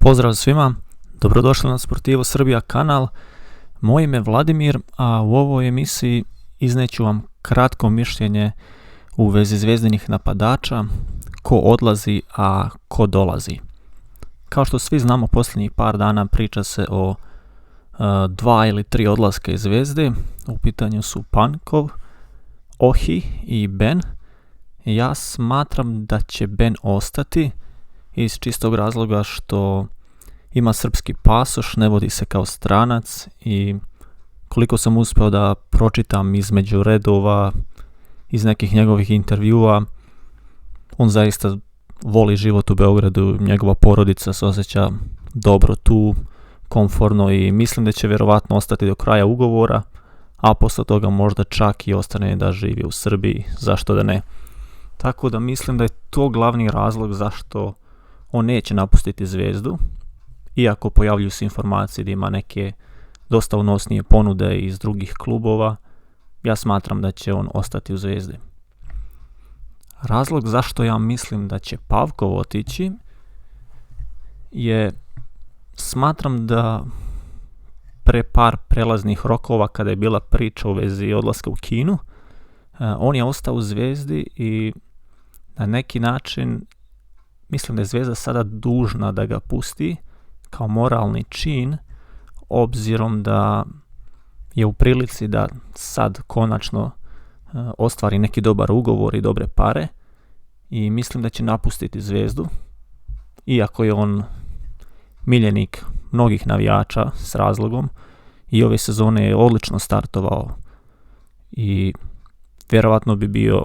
Pozdrav svima, dobrodošli na Sportivo Srbija kanal. Moje ime je Vladimir, a u ovoj emisiji izneću vam kratko mišljenje u vezi zvezdinih napadača, ko odlazi, a ko dolazi. Kao što svi znamo, posljednjih par dana priča se o 2 ili 3 odlaska iz Zvezde. U pitanju su Pankov, Ohi i Ben. Ja smatram da će Ben ostati iz čistog razloga što ima srpski pasoš, ne vodi se kao stranac i koliko sam uspio da pročitam između redova, iz nekih njegovih intervjua, on zaista voli život u Beogradu, njegova porodica se osjeća dobro tu, komforno i mislim da će vjerovatno ostati do kraja ugovora, a posle toga možda čak i ostane da živi u Srbiji, zašto da ne. Tako da mislim da je to glavni razlog zašto on neće napustiti Zvezdu, iako pojavljuju se informacije da ima neke dosta unosnije ponude iz drugih klubova, ja smatram da će on ostati u Zvezdi. Razlog zašto ja mislim da će Pavkov otići je, smatram da pre par prelaznih rokova kada je bila priča u vezi odlaska u Kinu, on je ostao u Zvezdi i na neki način mislim da je Zvezda sada dužna da ga pusti kao moralni čin, obzirom da je u prilici da sad konačno ostvari neki dobar ugovor i dobre pare i mislim da će napustiti Zvezdu, iako je on miljenik mnogih navijača s razlogom i ove sezone je odlično startovao i vjerovatno bi bio,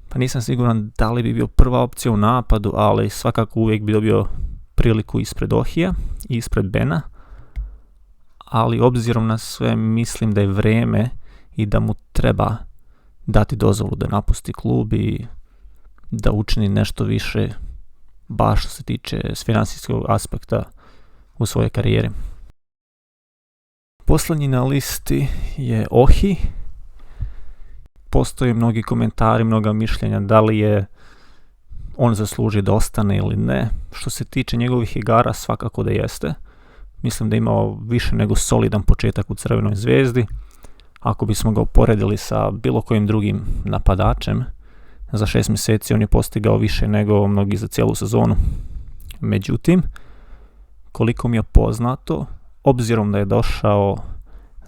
pa nisam siguran da li bi bio prva opcija u napadu, ali svakako uvijek bi dobio priliku ispred Ohija i ispred Bena, ali obzirom na sve mislim da je vrijeme i da mu treba dati dozvolu da napusti klub i da učini nešto više baš što se tiče s financijskog aspekta u svojoj karijeri. Posljednji na listi je Ohi. Postoje mnogi komentari, mnoga mišljenja da li je on zasluži da ostane ili ne. Što se tiče njegovih igara, svakako da jeste. Mislim da je imao više nego solidan početak u Crvenoj Zvezdi. Ako bismo ga uporedili sa bilo kojim drugim napadačem, za 6 mjeseci on je postigao više nego mnogi za cijelu sezonu. Međutim, koliko mi je poznato, obzirom da je došao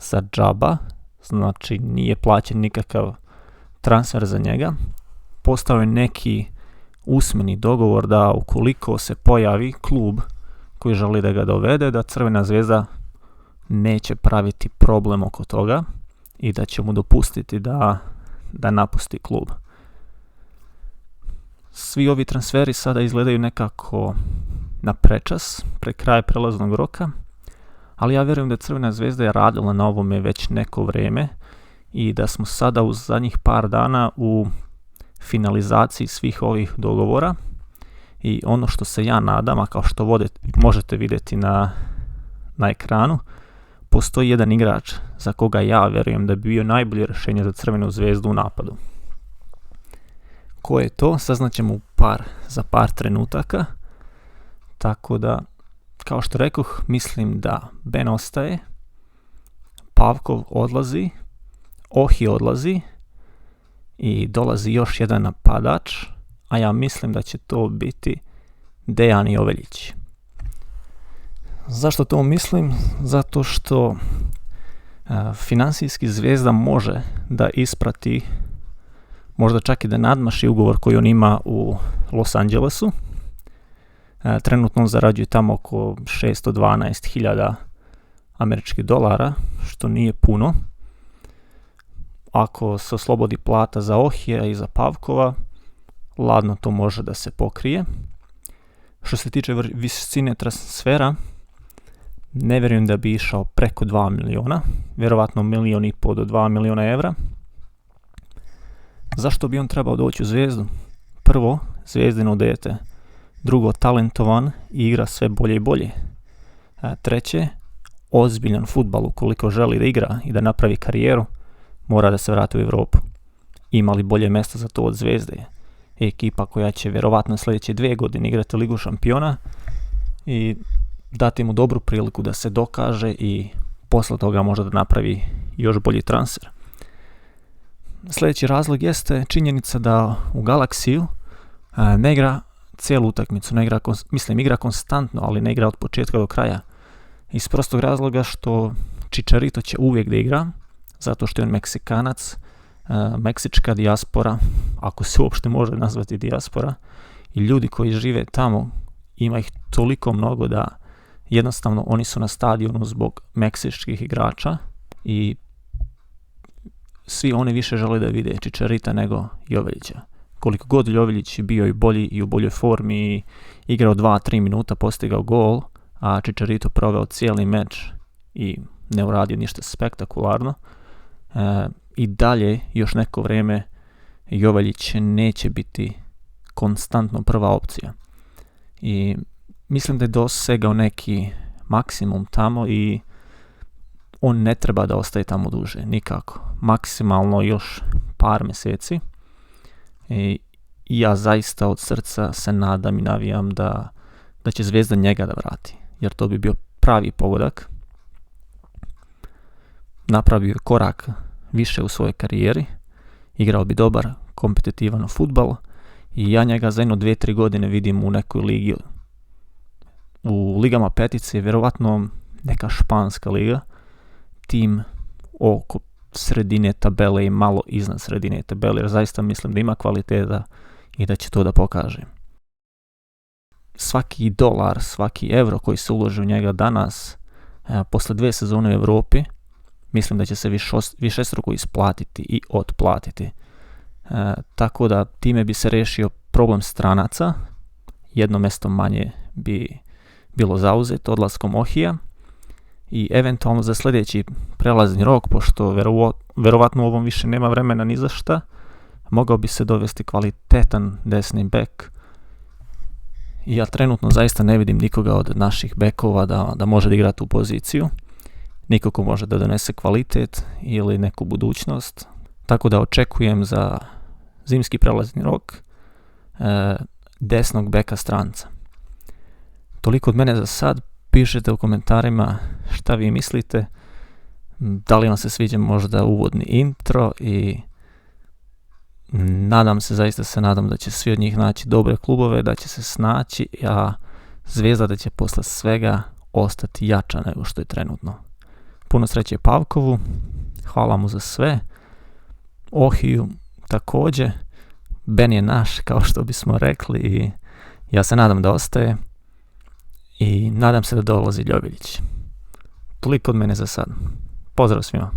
za džaba, znači nije plaćen nikakav transfer za njega, postao je neki usmeni dogovor da ukoliko se pojavi klub koji želi da ga dovede, da Crvena Zvezda neće praviti problem oko toga i da će mu dopustiti da napusti klub. Svi ovi transferi sada izgledaju nekako na prečas, pred kraj prelaznog roka, ali ja vjerujem da Crvena Zvezda je radila na ovome već neko vrijeme i da smo sada u zadnjih par dana u finalizaciji svih ovih dogovora i ono što se ja nadam, a kao što možete vidjeti na ekranu, postoji jedan igrač za koga ja vjerujem da bi bio najbolje rješenje za Crvenu Zvezdu u napadu. Ko je to? Saznaćemo za par trenutaka. Tako da, kao što rekoh, mislim da Ben ostaje, Pavkov odlazi, Ohi odlazi i dolazi još jedan napadač, a ja mislim da će to biti Dejan Joveljić. Zašto to mislim? Zato što financijski Zvezda može da isprati, možda čak i da nadmaši ugovor koji on ima u Los Angelesu. Trenutno on zarađuje tamo oko 612.000 američkih dolara, što nije puno. Ako se oslobodi plata za Ohija i za Pavkova, ladno to može da se pokrije. Što se tiče visine transfera, ne vjerujem da bi išao preko 2 miliona, vjerovatno 1,5 do 2 miliona evra. Zašto bi on trebao doći u Zvezdu? Prvo, Zvezdino dete. Drugo, talentovan i igra sve bolje i bolje. Treće, ozbiljan fudbal, ukoliko želi da igra i da napravi karijeru, mora da se vrati u Europu. Ima li bolje mjesto za to od Zvezde? Ekipa koja će vjerovatno sljedeće 2 godine igrati Ligu šampiona i dati mu dobru priliku da se dokaže i posle toga možda da napravi još bolji transfer. Sljedeći razlog jeste činjenica da u Galaxiju ne igra cijelu utakmicu, igra konstantno, ali ne igra od početka do kraja. Iz prostog razloga što Chicharito će uvijek da igra, zato što je on Meksikanac, meksička dijaspora, ako se uopšte može nazvati dijaspora, i ljudi koji žive tamo, ima ih toliko mnogo da jednostavno oni su na stadionu zbog meksičkih igrača i svi oni više žele da vide Chicharita nego Joveljića. Koliko god Joveljić bio i bolji i u boljoj formi i igrao 2-3 minuta, postigao gol, a Chicharito proveo cijeli meč i ne uradio ništa spektakularno, i dalje još neko vrijeme Joveljić neće biti konstantno prva opcija. I mislim da je dosegao neki maksimum tamo i on ne treba da ostaje tamo duže, nikako. Maksimalno još par mjeseci. I ja zaista od srca se nadam i navijam da će Zvezda njega da vrati, jer to bi bio pravi pogodak. Napravio je korak više u svojoj karijeri, igrao bi dobar, kompetitivan fudbal i ja njega za 1-2-3 godine vidim u nekoj ligi. U ligama petice, vjerovatno neka španska liga, tim oko sredine tabele i malo iznad sredine tabele, jer zaista mislim da ima kvaliteta i da će to da pokaže. Svaki dolar, svaki euro koji se uloži u njega danas, posle 2 sezone u Europi, mislim da će se višestruko isplatiti i otplatiti. Tako da time bi se rešio problem stranaca, jedno mjesto manje bi bilo zauzeto odlaskom Ohija i eventualno za sljedeći prelazni rok, pošto verovatno u ovom više nema vremena ni za šta, mogao bi se dovesti kvalitetan desni bek. I ja trenutno zaista ne vidim nikoga od naših bekova da može da igra tu poziciju. Niko ko može da donese kvalitet ili neku budućnost. Tako da očekujem za zimski prelazni rok desnog beka stranca. Toliko od mene za sad. Pišite u komentarima šta vi mislite. Da li vam se sviđa možda uvodni intro i zaista se nadam da će svi od njih naći dobre klubove, da će se snaći, a Zvezda da će posle svega ostati jača nego što je trenutno. Puno sreće Pavkovu, hvala mu za sve, Ohiju također, Ben je naš, kao što bismo rekli, i ja se nadam da ostaje i nadam se da dolazi Joveljić. Toliko od mene za sad. Pozdrav svima.